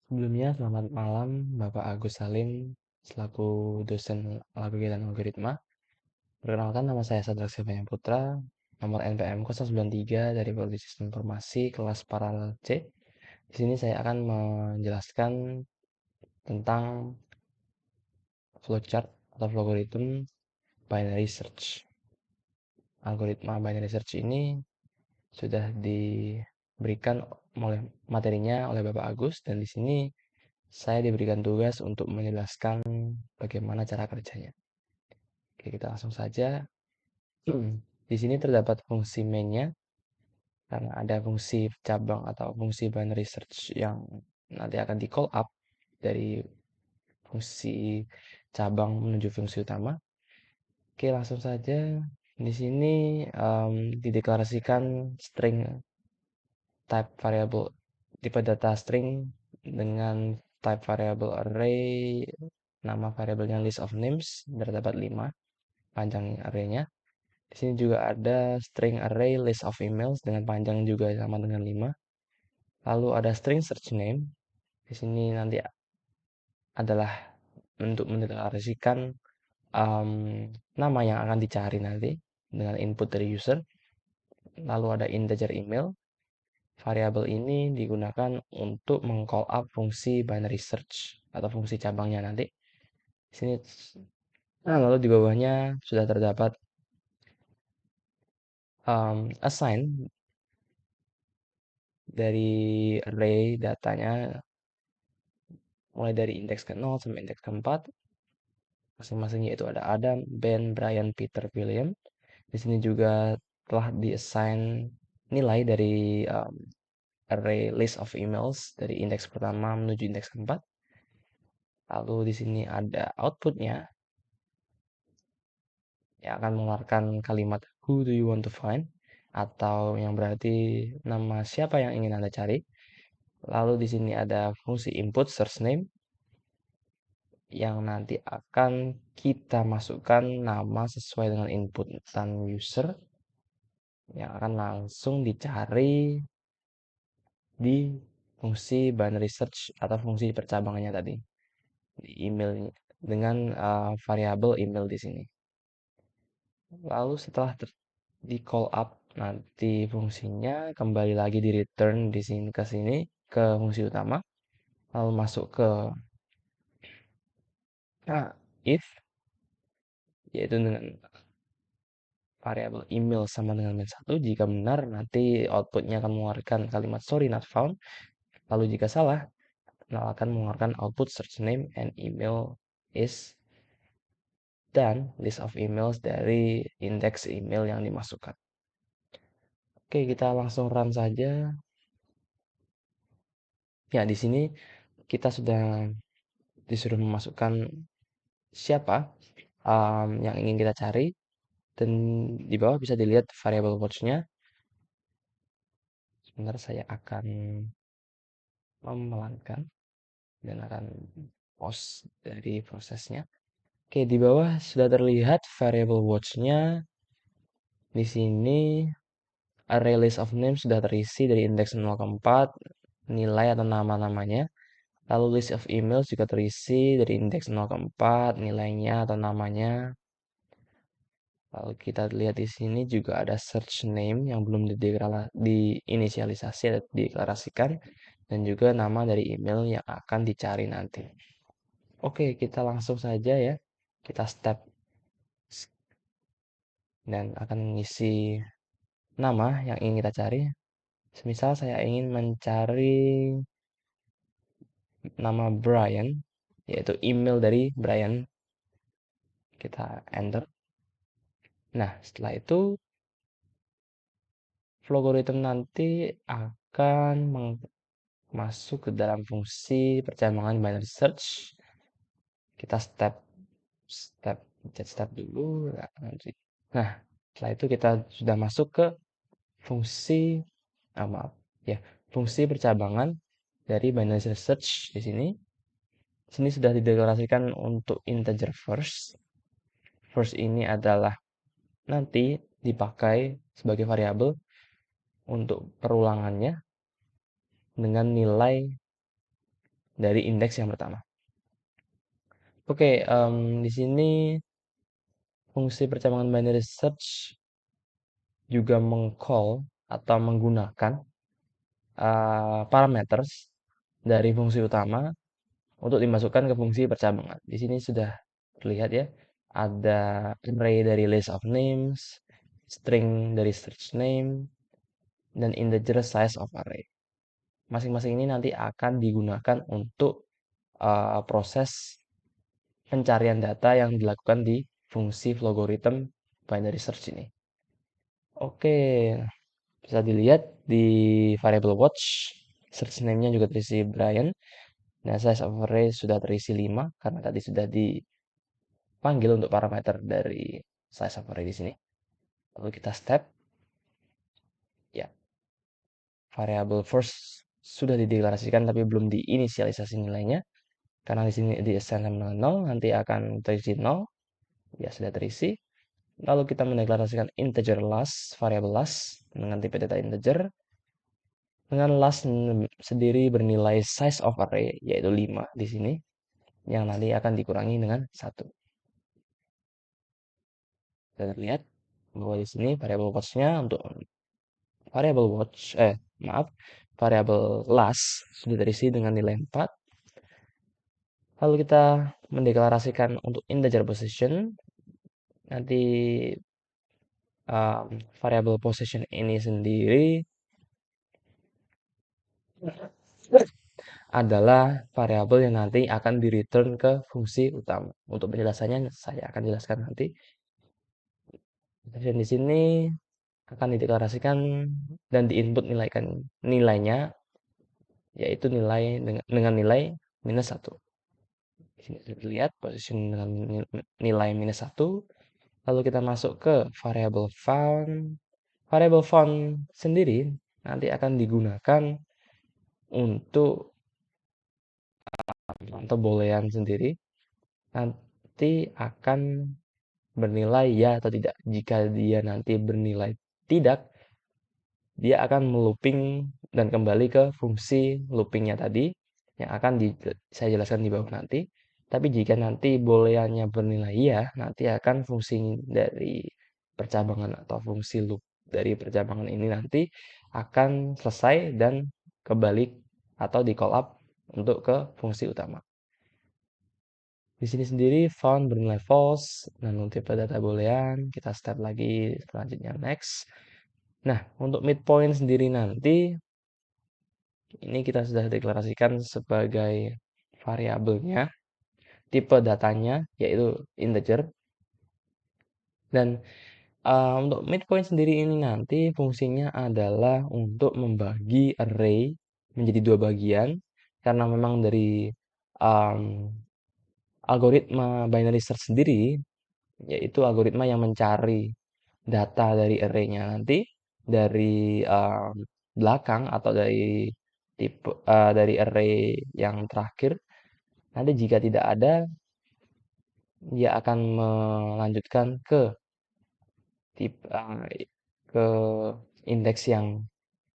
Sebelumnya, selamat malam Bapak Agus Salim, selaku dosen algoritma dan algoritma. Perkenalkan, nama saya Sadrak Silvanya Putra, nomor NPM 093 dari Prodi Sistem Informasi kelas paralel C. Di sini saya akan menjelaskan tentang flowchart atau algoritma binary search. Algoritma binary search ini sudah diberikan oleh materinya oleh Bapak Agus, dan di sini saya diberikan tugas untuk menjelaskan bagaimana cara kerjanya. Oke, kita langsung saja. Di sini terdapat fungsi main-nya, karena ada fungsi cabang atau fungsi binary search yang nanti akan di call up dari fungsi cabang menuju fungsi utama. Oke, langsung saja. Di sini dideklarasikan string type variable tipe data string dengan type variable array, nama variabelnya list of names, terdapat 5 panjang arraynya. Di sini juga ada string array list of emails dengan panjang juga sama dengan 5. Lalu ada string search name. Di sini nanti adalah untuk mendeklarasikan um, nama yang akan dicari nanti dengan input dari user. Lalu ada integer email. Variabel ini digunakan untuk meng-call up fungsi binary search atau fungsi cabangnya nanti. Di sini, lalu di bawahnya sudah terdapat assign dari array datanya mulai dari indeks ke-0 sampai indeks ke-4. Masing-masing yaitu ada Adam, Ben, Brian, Peter, William. Di sini juga telah diassign nilai dari array list of emails dari indeks pertama menuju indeks ke-4. Lalu di sini ada outputnya yang akan mengeluarkan kalimat who do you want to find, atau yang berarti nama siapa yang ingin Anda cari. Lalu di sini ada fungsi input search name yang nanti akan kita masukkan nama sesuai dengan inputan user yang akan langsung dicari di fungsi binary search atau fungsi percabangannya tadi di email dengan variabel email di sini. Lalu setelah di call up nanti fungsinya kembali lagi di return di sini ke sini ke fungsi utama, lalu masuk ke if, yaitu dengan variabel email sama dengan min1. Jika benar, nanti outputnya akan mengeluarkan kalimat sorry not found. Lalu jika salah, akan mengeluarkan output search name and email is dan list of emails dari indeks email yang dimasukkan. Oke, kita langsung run saja. Ya, di sini kita sudah disuruh memasukkan siapa yang ingin kita cari, dan di bawah bisa dilihat variable watch-nya. Sebentar, saya akan memelankan dan akan pause dari prosesnya. Oke, di bawah sudah terlihat variable watch-nya. Di sini array list of names sudah terisi dari indeks 0 ke 4, nilai atau nama-namanya. Lalu list of emails juga terisi dari indeks 0 ke 4, nilainya atau namanya. Lalu kita lihat di sini juga ada search name yang belum diinisialisasi atau dideklarasikan, dan juga nama dari email yang akan dicari nanti. Oke, kita langsung saja ya. Kita step dan akan mengisi nama yang ingin kita cari. Semisal saya ingin mencari nama Brian, yaitu email dari Brian. Kita enter. Nah, setelah itu algoritma nanti akan masuk ke dalam fungsi percabangan binary search. Kita step dulu. Nah, setelah itu kita sudah masuk ke fungsi maaf ya, fungsi percabangan dari binary search di sini. Di sini sudah dideklarasikan untuk integer first. First ini adalah nanti dipakai sebagai variabel untuk perulangannya dengan nilai dari indeks yang pertama. Oke, di sini fungsi percabangan binary search juga mengcall atau menggunakan parameters dari fungsi utama untuk dimasukkan ke fungsi percabangan. Di sini sudah terlihat ya, ada array dari list of names, string dari search name, dan integer size of array. Masing-masing ini nanti akan digunakan untuk proses pencarian data yang dilakukan di fungsi logarithm binary search ini. Oke, bisa dilihat di variable watch, search name-nya juga terisi Brian. Nah, size of array sudah terisi 5 karena tadi sudah dipanggil untuk parameter dari size of array di sini. Lalu kita step, ya, variable first sudah dideklarasikan tapi belum diinisialisasi nilainya. Karena di sini di assign dengan 0, nanti akan terisi 0. Ya, sudah terisi. Lalu kita mendeklarasikan integer last, variable last dengan tipe data integer. Dengan last sendiri bernilai size of array, yaitu 5 di sini, yang nanti akan dikurangi dengan 1. Kita lihat bahwa di sini variable watch-nya untuk variable watch, variable last sudah terisi dengan nilai 4. Lalu kita mendeklarasikan untuk integer position, nanti variable position ini sendiri adalah variabel yang nanti akan di return ke fungsi utama. Untuk penjelasannya saya akan jelaskan nanti. Dan di sini akan dideklarasikan dan diinput nilainya, yaitu dengan nilai minus 1. Di sini sudah dilihat position dengan nilai minus 1. Lalu kita masuk ke variable found. Variable found sendiri nanti akan digunakan untuk atau boolean sendiri nanti akan bernilai ya atau tidak. Jika dia nanti bernilai tidak, dia akan melooping dan kembali ke fungsi loopingnya tadi yang akan saya jelaskan di bawah nanti. Tapi jika nanti booleannya bernilai ya, nanti akan fungsi dari percabangan atau fungsi loop dari percabangan ini nanti akan selesai dan kembali atau di call up untuk ke fungsi utama. Di sini sendiri found bernilai false, dan tipe data boolean, kita step lagi selanjutnya next. Nah, untuk midpoint sendiri nanti, ini kita sudah deklarasikan sebagai variabelnya, tipe datanya yaitu integer. Dan untuk midpoint sendiri ini nanti fungsinya adalah untuk membagi array menjadi 2 bagian, karena memang dari algoritma binary search sendiri, yaitu algoritma yang mencari data dari array-nya nanti dari belakang atau dari tipe dari array yang terakhir. Nanti jika tidak ada, dia akan melanjutkan tipe ke indeks yang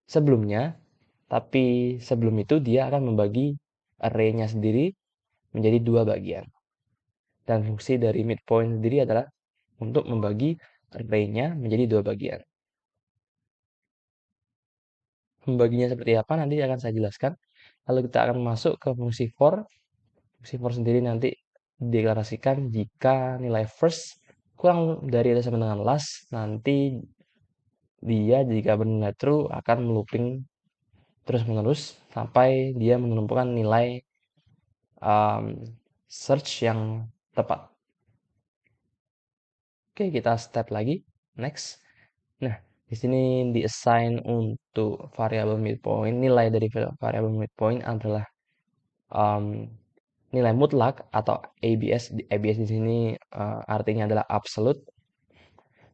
sebelumnya, tapi sebelum itu dia akan membagi array-nya sendiri menjadi 2 bagian. Dan fungsi dari midpoint sendiri adalah untuk membagi array-nya menjadi 2 bagian. Membaginya seperti apa nanti akan saya jelaskan. Lalu kita akan masuk ke fungsi for. Fungsi for sendiri nanti dideklarasikan jika nilai first kurang dari atau sama dengan last, nanti dia jika bernilai true akan looping terus menerus sampai dia menemukan nilai search yang tepat. Oke, kita step lagi next. Nah, di sini di-assign untuk variabel midpoint, nilai dari variabel midpoint adalah nilai mutlak atau ABS. ABS di sini artinya adalah absolute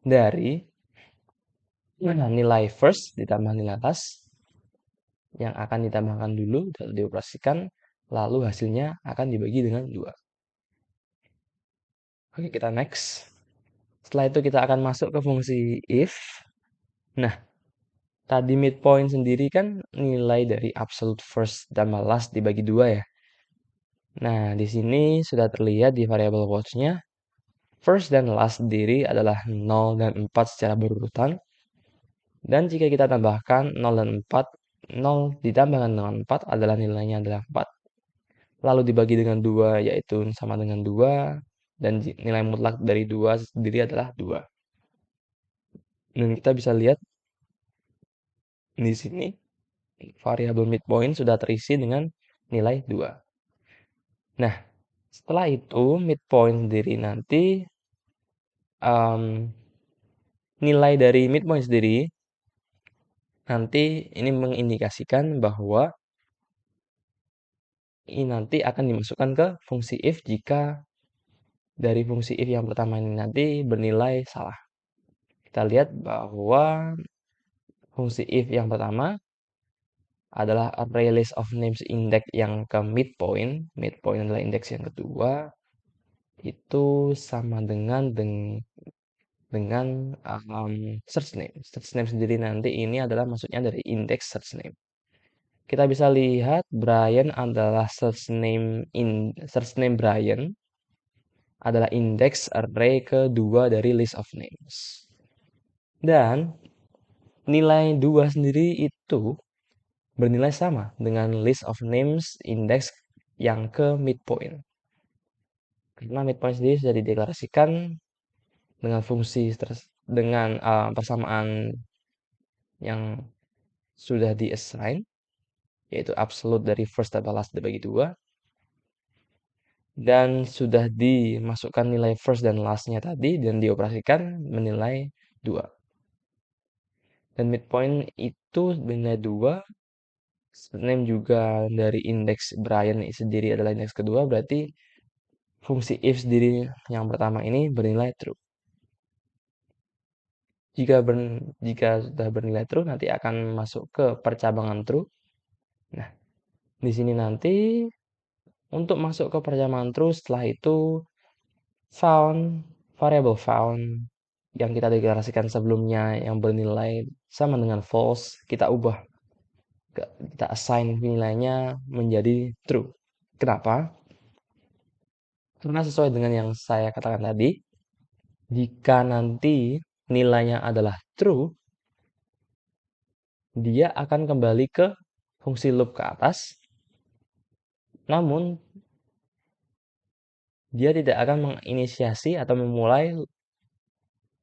dari nilai first ditambah nilai last yang akan ditambahkan dulu dan dioperasikan, lalu hasilnya akan dibagi dengan 2. Oke, kita next. Setelah itu kita akan masuk ke fungsi if. Nah, tadi midpoint sendiri kan nilai dari absolute first tambah last dibagi 2 ya. Nah, di sini sudah terlihat di variable watch-nya, first dan last sendiri adalah 0 dan 4 secara berurutan. Dan jika kita tambahkan 0 dan 4, 0 ditambahkan dengan 4 adalah nilainya adalah 4. Lalu dibagi dengan 2 yaitu sama dengan 2. Dan nilai mutlak dari 2 sendiri adalah 2. Dan kita bisa lihat di sini variabel midpoint sudah terisi dengan nilai 2. Nah, setelah itu midpoint sendiri nanti nilai dari midpoint sendiri nanti ini mengindikasikan bahwa ini nanti akan dimasukkan ke fungsi if jika dari fungsi if yang pertama ini nanti bernilai salah. Kita lihat bahwa fungsi if yang pertama adalah array list of names index yang ke midpoint. Midpoint adalah indeks yang kedua. Itu sama dengan search name. Search name sendiri nanti ini adalah maksudnya dari indeks search name. Kita bisa lihat Brian adalah search name Brian adalah indeks array kedua dari list of names. Dan nilai 2 sendiri itu bernilai sama dengan list of names index yang ke midpoint. Karena midpoint sendiri sudah dideklarasikan dengan fungsi dengan persamaan yang sudah di-assign, yaitu absolute dari first tambah last dibagi 2. Dan sudah dimasukkan nilai first dan last-nya tadi dan dioperasikan menilai 2. Dan midpoint itu bernilai 2. Name juga dari indeks Brian sendiri adalah indeks kedua, berarti fungsi if sendiri yang pertama ini bernilai true. Jika sudah bernilai true, nanti akan masuk ke percabangan true. Nah, di sini nanti untuk masuk ke percabangan true, setelah itu variable found yang kita deklarasikan sebelumnya yang bernilai sama dengan false, kita ubah, kita assign nilainya menjadi true. Kenapa? Karena sesuai dengan yang saya katakan tadi, jika nanti nilainya adalah true, dia akan kembali ke fungsi loop ke atas, namun dia tidak akan menginisiasi atau memulai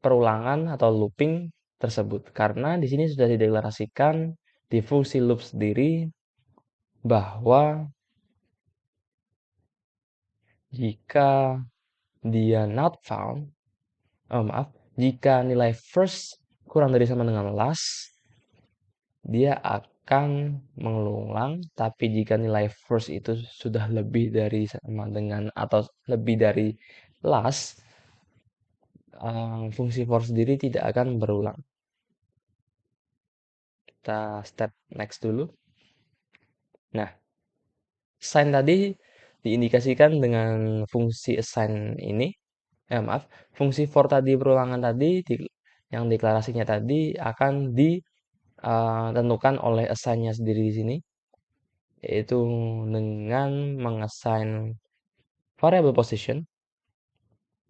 perulangan atau looping tersebut. Karena di sini sudah dideklarasikan di fungsi loop sendiri bahwa jika dia not found, jika nilai first kurang dari sama dengan last, dia akan mengulang, tapi jika nilai first itu sudah lebih dari sama dengan atau lebih dari last, fungsi for sendiri tidak akan berulang. Kita step next dulu. Nah, assign tadi diindikasikan dengan fungsi assign ini. Fungsi for tadi perulangan tadi yang deklarasinya tadi akan ditentukan oleh assign-nya sendiri di sini, yaitu dengan mengassign variable position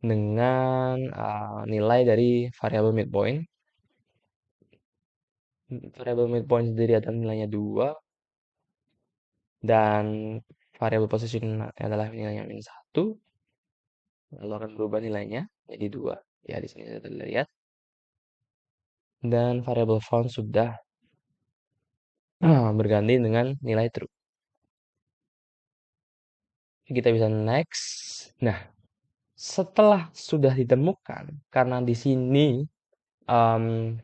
dengan nilai dari variable midpoint. Variable midpoint sendiri ada nilainya 2 dan variable position adalah nilainya minus 1. Lalu akan berubah nilainya jadi 2. Ya, di sini sudah terlihat. Dan variable found sudah berganti dengan nilai true. Kita bisa next. Nah, setelah sudah ditemukan, karena di sini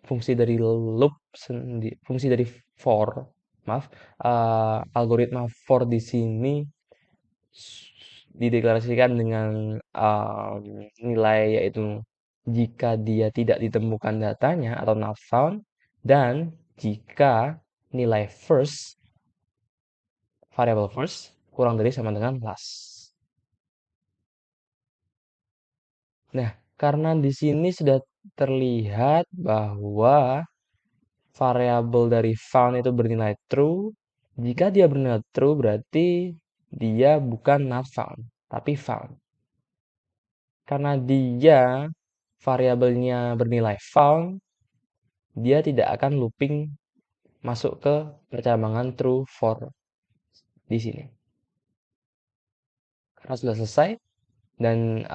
fungsi dari loop fungsi dari for, algoritma for di sini dideklarasikan dengan nilai yaitu jika dia tidak ditemukan datanya atau not found, dan jika nilai first variable first kurang dari sama dengan last. Nah, karena di sini sudah terlihat bahwa variabel dari found itu bernilai true. Jika dia bernilai true berarti dia bukan not found, tapi found. Karena dia variabelnya bernilai found, dia tidak akan looping masuk ke percabangan true for di sini. Karena sudah selesai dan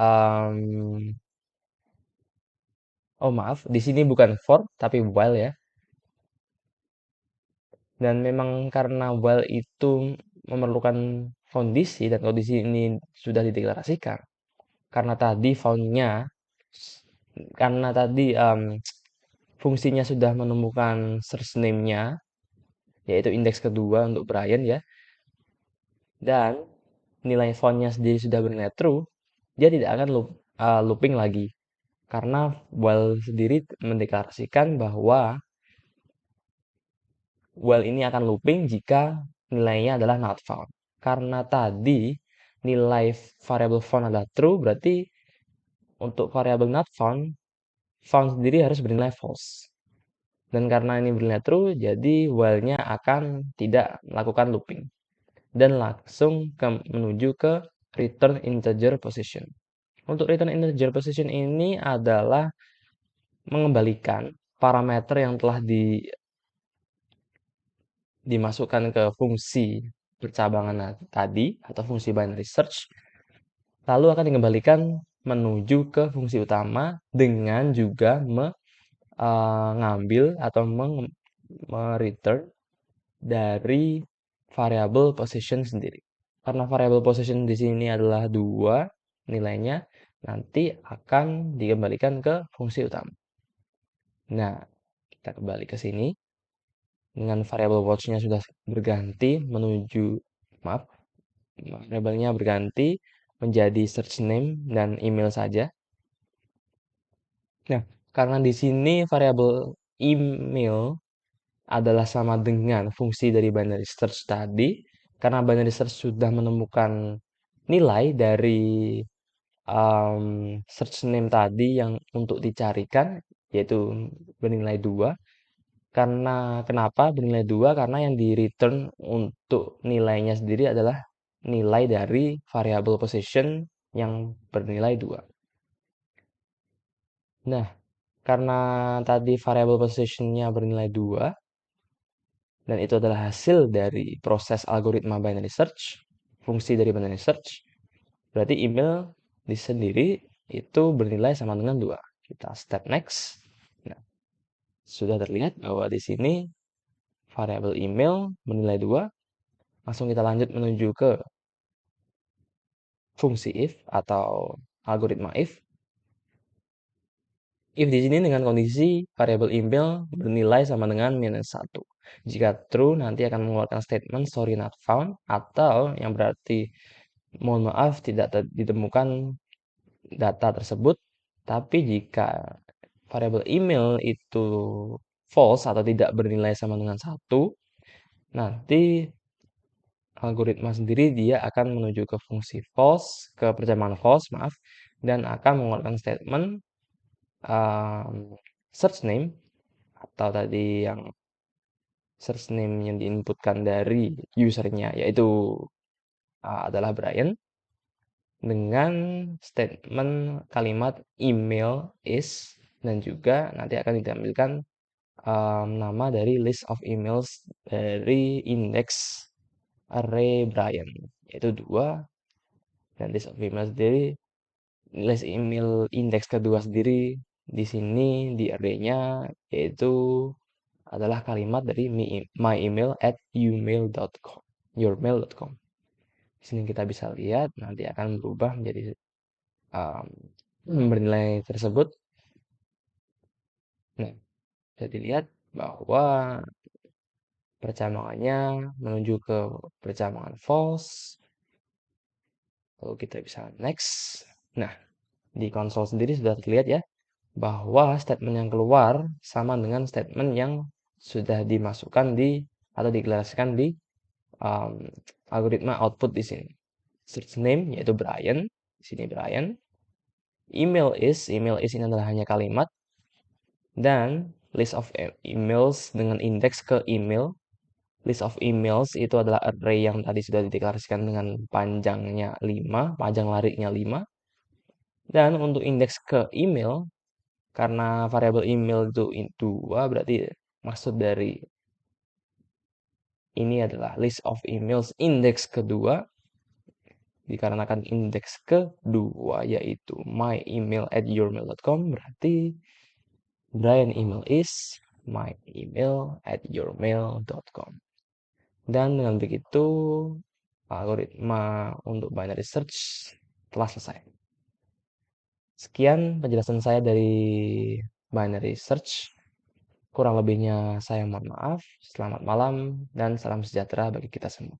oh maaf, di sini bukan for tapi while ya. Dan memang karena while itu memerlukan kondisi dan kondisi ini sudah dideklarasikan. Karena tadi found-nya, karena tadi fungsinya sudah menemukan search name-nya, yaitu indeks kedua untuk Brian ya, dan nilai found-nya sendiri sudah bernilai true, dia tidak akan looping lagi. Karena while sendiri mendeklarasikan bahwa while ini akan looping jika nilainya adalah not found. Karena tadi nilai variable found adalah true, berarti untuk variable not found, found sendiri harus bernilai false. Dan karena ini bernilai true, jadi while-nya akan tidak melakukan looping. Dan langsung menuju ke return integer position. Untuk return integer position ini adalah mengembalikan parameter yang telah dimasukkan ke fungsi percabangan tadi atau fungsi binary search, lalu akan dikembalikan menuju ke fungsi utama dengan juga mengambil atau return dari variable position sendiri. Karena variable position di sini adalah 2 nilainya, nanti akan dikembalikan ke fungsi utama. Nah, kita kembali ke sini. Dengan variable watch-nya sudah berganti menuju, maaf, variabelnya berganti menjadi search name dan email saja. Nah, karena di sini variabel email adalah sama dengan fungsi dari binary search tadi, karena binary search sudah menemukan nilai dari search name tadi yang untuk dicarikan, yaitu bernilai 2. Karena kenapa bernilai 2? Karena yang di return untuk nilainya sendiri adalah nilai dari variable position yang bernilai 2. Nah, karena tadi variable position-nya bernilai 2, dan itu adalah hasil dari proses algoritma binary search, fungsi dari binary search, berarti email di sendiri itu bernilai sama dengan 2. Kita step next. Nah, sudah terlihat bahwa di sini variabel email bernilai 2. Langsung kita lanjut menuju ke fungsi if atau algoritma if. If di sini dengan kondisi variabel email bernilai sama dengan -1. Jika true, nanti akan mengeluarkan statement sorry not found, atau yang berarti mohon maaf tidak ditemukan data tersebut. Tapi jika variabel email itu false atau tidak bernilai sama dengan 1, nanti algoritma sendiri dia akan menuju ke fungsi false, ke percabangan false, maaf, dan akan mengeluarkan statement search name atau tadi yang search name yang diinputkan dari usernya, yaitu adalah Brian, dengan statement kalimat email is, dan juga nanti akan ditampilkan nama dari list of emails dari index array Brian, yaitu 2, dan list of email sendiri, list email indeks kedua sendiri di sini di array-nya yaitu adalah kalimat dari myemail@yourmail.com. yourmail.com. Di sini kita bisa lihat nanti akan berubah menjadi bernilai tersebut. Nah, bisa dilihat bahwa percabangannya menuju ke percabangan false. Lalu kita bisa next. Nah, di konsol sendiri sudah terlihat ya bahwa statement yang keluar sama dengan statement yang sudah dimasukkan di atau deklarasikan di algoritma output di sini. Search name yaitu Brian, di sini Brian. Email is ini adalah hanya kalimat, dan list of emails dengan indeks ke email list of emails itu adalah array yang tadi sudah dideklarasikan dengan panjangnya 5, panjang larinya 5. Dan untuk indeks ke email, karena variabel email itu 2, berarti maksud dari ini adalah list of emails indeks kedua, dikarenakan indeks kedua yaitu myemail@yourmail.com, berarti Brian email is myemail@yourmail.com. Dan dengan begitu, algoritma untuk binary search telah selesai. Sekian penjelasan saya dari binary search. Kurang lebihnya saya mohon maaf. Selamat malam dan salam sejahtera bagi kita semua.